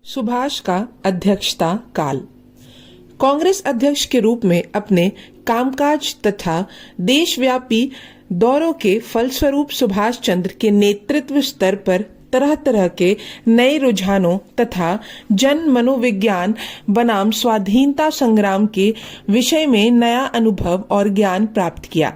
सुभाष का अध्यक्षता काल। कांग्रेस अध्यक्ष के रूप में अपने कामकाज तथा देशव्यापी दौरों के फलस्वरूप सुभाष चंद्र के नेतृत्व स्तर पर तरह तरह के नए रुझानों तथा जन मनोविज्ञान बनाम स्वाधीनता संग्राम के विषय में नया अनुभव और ज्ञान प्राप्त किया।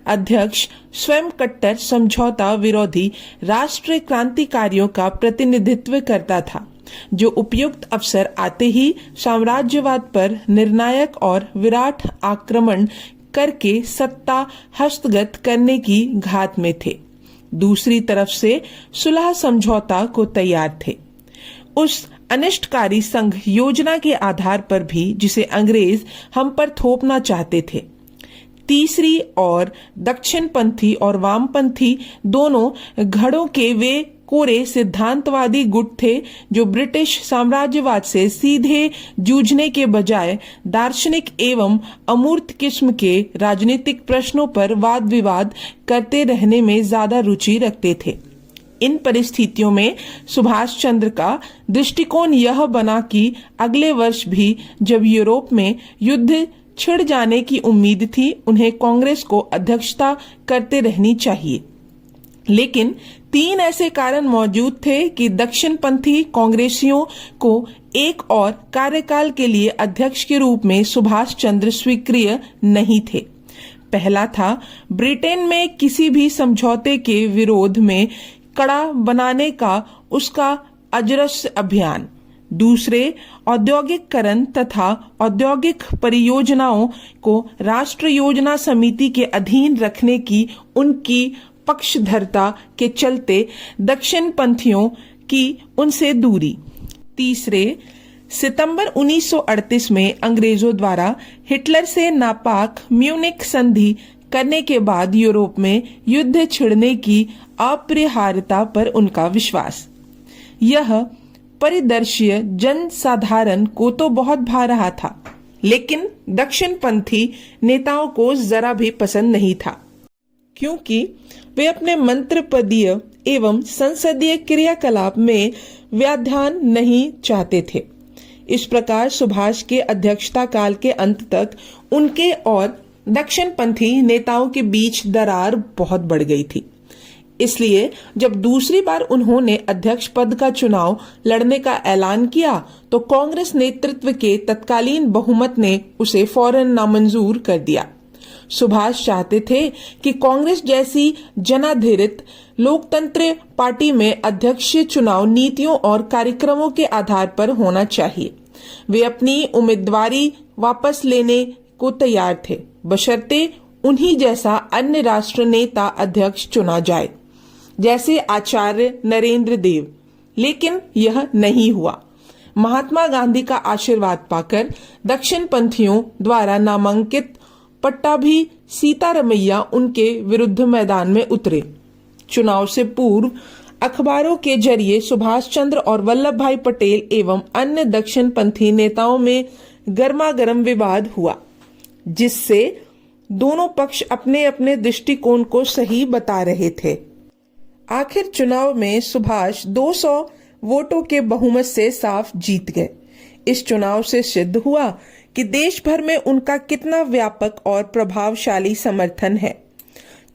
अध्यक्ष स्वयं कट्टर समझौता विरोधी राष्ट्रीय क्रांतिकारियों का प्रतिनिधित्व करता था, जो उपयुक्त अवसर आते ही साम्राज्यवाद पर निर्णायक और विराट आक्रमण करके सत्ता हस्तगत करने की घात में थे। दूसरी तरफ से सुलह समझौता को तैयार थे। उस अनिष्टकारी संघ योजना के आधार पर भी जिसे अंग्रेज हम पर थोपना चाहते थे। तीसरी और दक्षिणपंथी और वामपंथी दोनों घड़ों के वे कोरे सिद्धांतवादी गुट थे, जो ब्रिटिश साम्राज्यवाद से सीधे जूझने के बजाय दार्शनिक एवं अमूर्त किस्म के राजनीतिक प्रश्नों पर वाद विवाद करते रहने में ज्यादा रुचि रखते थे। इन परिस्थितियों में सुभाष चंद्र का दृष्टिकोण यह बना कि अगले वर्ष भी जब यूरोप में युद्ध छिड़ जाने की उम्मीद थी, उन्हें कांग्रेस को अध्यक्षता करते रहनी चाहिए। लेकिन तीन ऐसे कारण मौजूद थे कि दक्षिणपंथी कांग्रेसियों को एक और कार्यकाल के लिए अध्यक्ष के रूप में सुभाष चंद्र स्वीकार्य नहीं थे। पहला था ब्रिटेन में किसी भी समझौते के विरोध में कड़ा बनाने का उसका अजरस अभियान। दूसरे, औद्योगिकरण तथा औद्योगिक परियोजनाओं को राष्ट्र योजना समिति के अधीन रखने की उनकी पक्षधरता के चलते दक्षिणपंथियों की उनसे दूरी। तीसरे, सितंबर 1938 में अंग्रेजों द्वारा हिटलर से नापाक म्यूनिख संधि करने के बाद यूरोप में युद्ध छिड़ने की अपरिहार्यता पर उनका विश्वास। यह परिदृश्य जनसाधारण को तो बहुत भा रहा था, लेकिन दक्षिणपंथी नेताओं को जरा भी पसंद नहीं था, क्योंकि वे अपने मंत्रपदीय एवं संसदीय क्रियाकलाप में व्याध्यान नहीं चाहते थे। इस प्रकार सुभाष के अध्यक्षता काल के अंत तक उनके और दक्षिणपंथी नेताओं के बीच दरार बहुत बढ़ गई थी। इसलिए जब दूसरी बार उन्होंने अध्यक्ष पद का चुनाव लड़ने का ऐलान किया, तो कांग्रेस नेतृत्व के तत्कालीन बहुमत ने उसे फौरन नामंजूर कर दिया। सुभाष चाहते थे कि कांग्रेस जैसी जनाधारित लोकतंत्र पार्टी में अध्यक्ष चुनाव नीतियों और कार्यक्रमों के आधार पर होना चाहिए। वे अपनी उम्मीदवारी वापस लेने को तैयार थे, बशर्ते उन्हीं जैसा अन्य राष्ट्र नेता अध्यक्ष चुना जाए, जैसे आचार्य नरेंद्र देव। लेकिन यह नहीं हुआ। महात्मा गांधी का आशीर्वाद पाकर दक्षिणपंथियों द्वारा नामांकित पट्टाभी सीतारमैया उनके विरुद्ध मैदान में उतरे। चुनाव से पूर्व अखबारों के जरिए सुभाष चंद्र और वल्लभ भाई पटेल एवं अन्य दक्षिणपंथी नेताओं में गर्मागर्म विवाद हुआ, जिससे दोनों पक्ष अपने अपने दृष्टिकोण को सही बता रहे थे। आखिर चुनाव में सुभाष 200 वोटों के बहुमत से साफ जीत गए। इस चुनाव से सिद्ध हुआ कि देश भर में उनका कितना व्यापक और प्रभावशाली समर्थन है।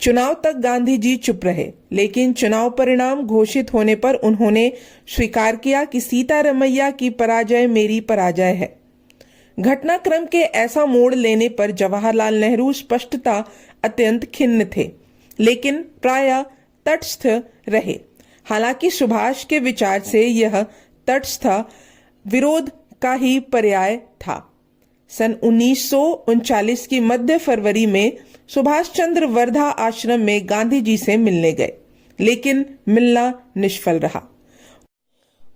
चुनाव तक गांधी जी चुप रहे, लेकिन चुनाव परिणाम घोषित होने पर उन्होंने स्वीकार किया कि सीतारमैया की पराजय मेरी पराजय है। घटनाक्रम के ऐसा मोड़ लेने पर जवाहरलाल नेहरू स्पष्टता अत्यंत खिन्न थे, लेकिन प्रायः तटस्थ रहे। हालांकि सुभाष के विचार से यह तटस्थ विरोध का ही पर्याय था। सन 1939 की मध्य फरवरी में सुभाष चंद्र वर्धा आश्रम में गांधी जी से मिलने गए, लेकिन मिलना निष्फल रहा।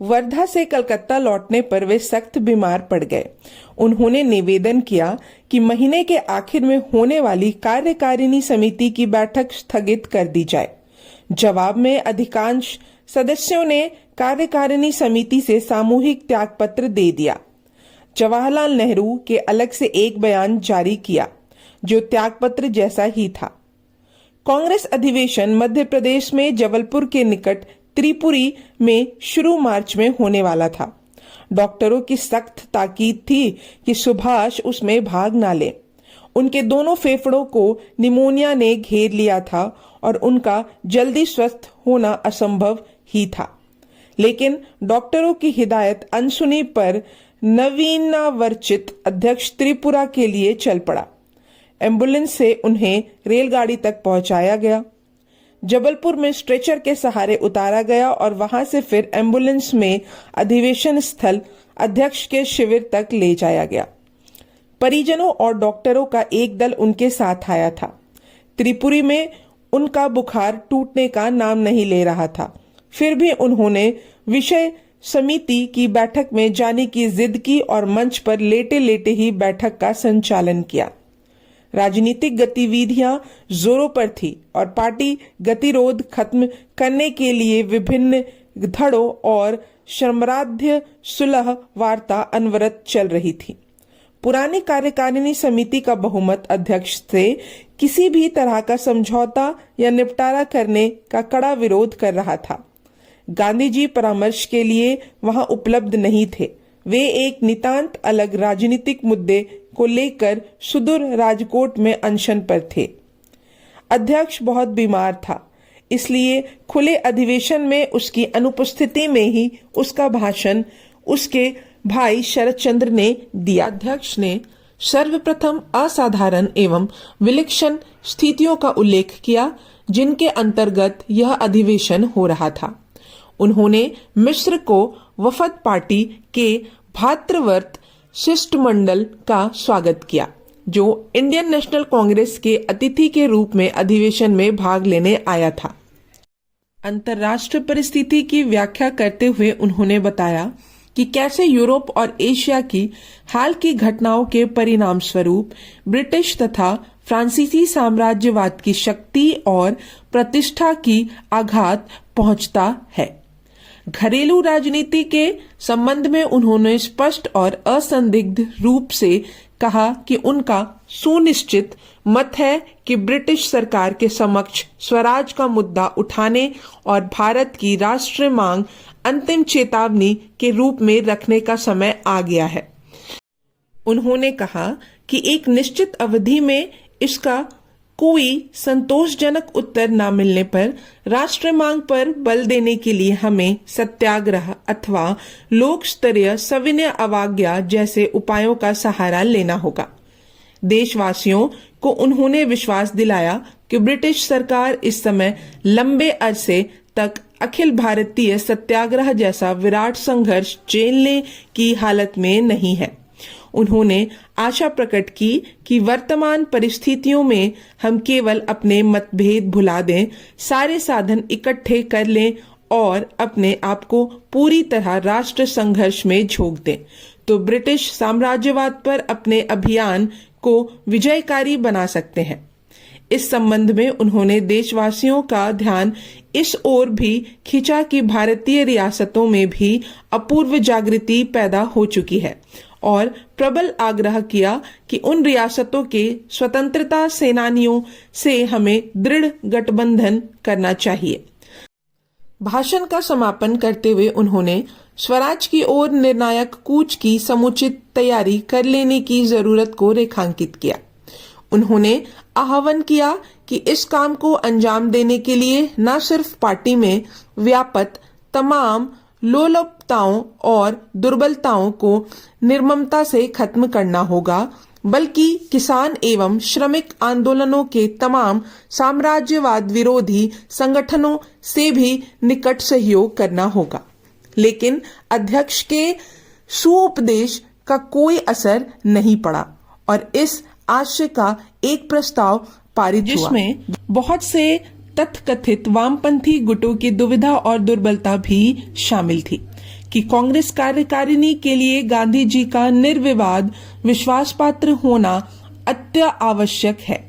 वर्धा से कलकत्ता लौटने पर वे सख्त बीमार पड़ गए। उन्होंने निवेदन किया कि महीने के आखिर में होने वाली कार्यकारिणी समिति की बैठक स्थगित कर दी जाए। जवाब में अधिकांश सदस्यों ने कार्यकारिणी समिति से सामूहिक त्यागपत्र दे दिया। जवाहरलाल नेहरू के अलग से एक बयान जारी किया, जो त्यागपत्र जैसा ही था। कांग्रेस अधिवेशन मध्य प्रदेश में जबलपुर के निकट त्रिपुरी में शुरू मार्च में होने वाला था। डॉक्टरों की सख्त ताकीद थी कि सुभाष उसमें भाग ना ले। उनके दोनों फेफड़ों को निमोनिया ने घेर लिया था और उनका जल्दी स्वस्थ होना असंभव ही था। लेकिन डॉक्टरों की हिदायत अनसुनी पर नवीनावर्चित अध्यक्ष त्रिपुरा के लिए चल पड़ा। एम्बुलेंस से उन्हें रेलगाड़ी तक पहुंचाया गया। जबलपुर में स्ट्रेचर के सहारे उतारा गया और वहां से फिर एम्बुलेंस में अधिवेशन स्थल अध्यक्ष के शिविर तक ले जाया गया। परिजनों और डॉक्टरों का एक दल उनके साथ आया था। त्रिपुरी में उनका बुखार टूटने का नाम नहीं ले रहा था, फिर भी उन्होंने विषय समिति की बैठक में जाने की जिद की और मंच पर लेटे लेटे ही बैठक का संचालन किया। राजनीतिक गतिविधियां जोरों पर थी और पार्टी गतिरोध खत्म करने के लिए विभिन्न धड़ों और श्रमराध्य सुलह वार्ता अनवरत चल रही थी। पुरानी कार्यकारिणी समिति का बहुमत अध्यक्ष से किसी भी तरह का समझौता या निपटारा करने का कड़ा विरोध कर रहा था। गांधी जी परामर्श के लिए वहां उपलब्ध नहीं थे। वे एक नितांत अलग राजनीतिक मुद्दे को लेकर सुदूर राजकोट में अनशन पर थे। अध्यक्ष बहुत बीमार था, इसलिए खुले अधिवेशन में उसकी अनुपस्थिति में ही उसका भाषण उसके भाई शरद चंद्र ने दिया। अध्यक्ष ने सर्वप्रथम असाधारण एवं विलक्षण स्थितियों का उल्लेख किया जिनके अंतर्गत यह अधिवेशन हो रहा था। उन्होंने मिस्र को वफद पार्टी के भातृवर्त शिष्टमंडल का स्वागत किया, जो इंडियन नेशनल कांग्रेस के अतिथि के रूप में अधिवेशन में भाग लेने आया था। अंतर्राष्ट्रीय परिस्थिति की व्याख्या करते हुए उन्होंने बताया कि कैसे यूरोप और एशिया की हाल की घटनाओं के परिणाम स्वरूप ब्रिटिश तथा फ्रांसीसी साम्राज्यवाद की शक्ति और प्रतिष्ठा की आघात पहुंचता है। घरेलू राजनीति के संबंध में उन्होंने स्पष्ट और असंदिग्ध रूप से कहा कि उनका सुनिश्चित मत है कि ब्रिटिश सरकार के समक्ष स्वराज का मुद्दा उठाने और भारत की राष्ट्रीय मांग अंतिम चेतावनी के रूप में रखने का समय आ गया है। उन्होंने कहा कि एक निश्चित अवधि में इसका कोई संतोषजनक उत्तर न मिलने पर राष्ट्रीय मांग पर बल देने के लिए हमें सत्याग्रह अथवा लोक स्तरीय सविनय अवज्ञा जैसे उपायों का सहारा लेना होगा। देशवासियों को उन्होंने विश्वास दिलाया कि ब्रिटिश सरकार इस समय लंबे अरसे तक अखिल भारतीय सत्याग्रह जैसा विराट संघर्ष झेलने की हालत में नहीं है। उन्होंने आशा प्रकट की कि वर्तमान परिस्थितियों में हम केवल अपने मतभेद भुला दें, सारे साधन इकट्ठे कर लें और अपने आप को पूरी तरह राष्ट्र संघर्ष में झोंक दें, तो ब्रिटिश साम्राज्यवाद पर अपने अभियान को विजयकारी बना सकते हैं। इस संबंध में उन्होंने देशवासियों का ध्यान इस ओर भी खींचा कि भारतीय रियासतों में भी अपूर्व जागृति पैदा हो चुकी है और प्रबल आग्रह किया कि उन रियासतों के स्वतंत्रता सेनानियों से हमें दृढ़ गठबंधन करना चाहिए। भाषण का समापन करते हुए उन्होंने स्वराज की ओर निर्णायक कूच की समुचित तैयारी कर लेने की जरूरत को रेखांकित किया। उन्होंने आह्वान किया कि इस काम को अंजाम देने के लिए न सिर्फ पार्टी में व्याप्त तमाम लोलुपताओं और दुर्बलताओं को निर्ममता से खत्म करना होगा, बल्कि किसान एवं श्रमिक आंदोलनों के तमाम साम्राज्यवाद विरोधी संगठनों से भी निकट सहयोग करना होगा। लेकिन अध्यक्ष के सुउपदेश का कोई असर नहीं पड़ा और इस आशय का एक प्रस्ताव पारित हुआ, जिसमें बहुत से तथाकथित वामपंथी गुटों की दुविधा और दुर्बलता भी शामिल थी कि कांग्रेस कार्यकारिणी के लिए गांधी जी का निर्विवाद विश्वास पात्र होना अत्यावश्यक है।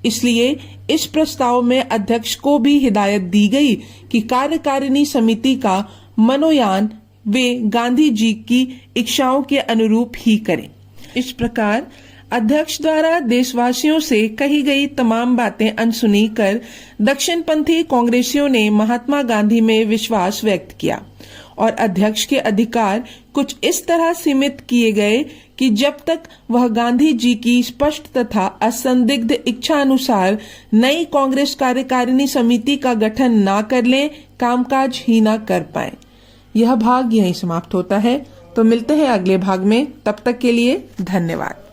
इसलिए इस प्रस्ताव में अध्यक्ष को भी हिदायत दी गई कि कार्यकारिणी समिति का मनोयान वे गांधी जी की इच्छाओं के अनुरूप ही करें। इस प्रकार अध्यक्ष द्वारा देशवासियों से कही गई तमाम बातें अनसुनी कर दक्षिणपंथी कांग्रेसियों ने महात्मा गांधी में विश्वास व्यक्त किया और अध्यक्ष के अधिकार कुछ इस तरह सीमित किए गए कि जब तक वह गांधी जी की स्पष्ट तथा असंदिग्ध इच्छा अनुसार नई कांग्रेस कार्यकारिणी समिति का गठन ना कर लें, कामकाज ही ना कर पाए। यह भाग यहीं समाप्त होता है। तो मिलते हैं अगले भाग में, तब तक के लिए धन्यवाद।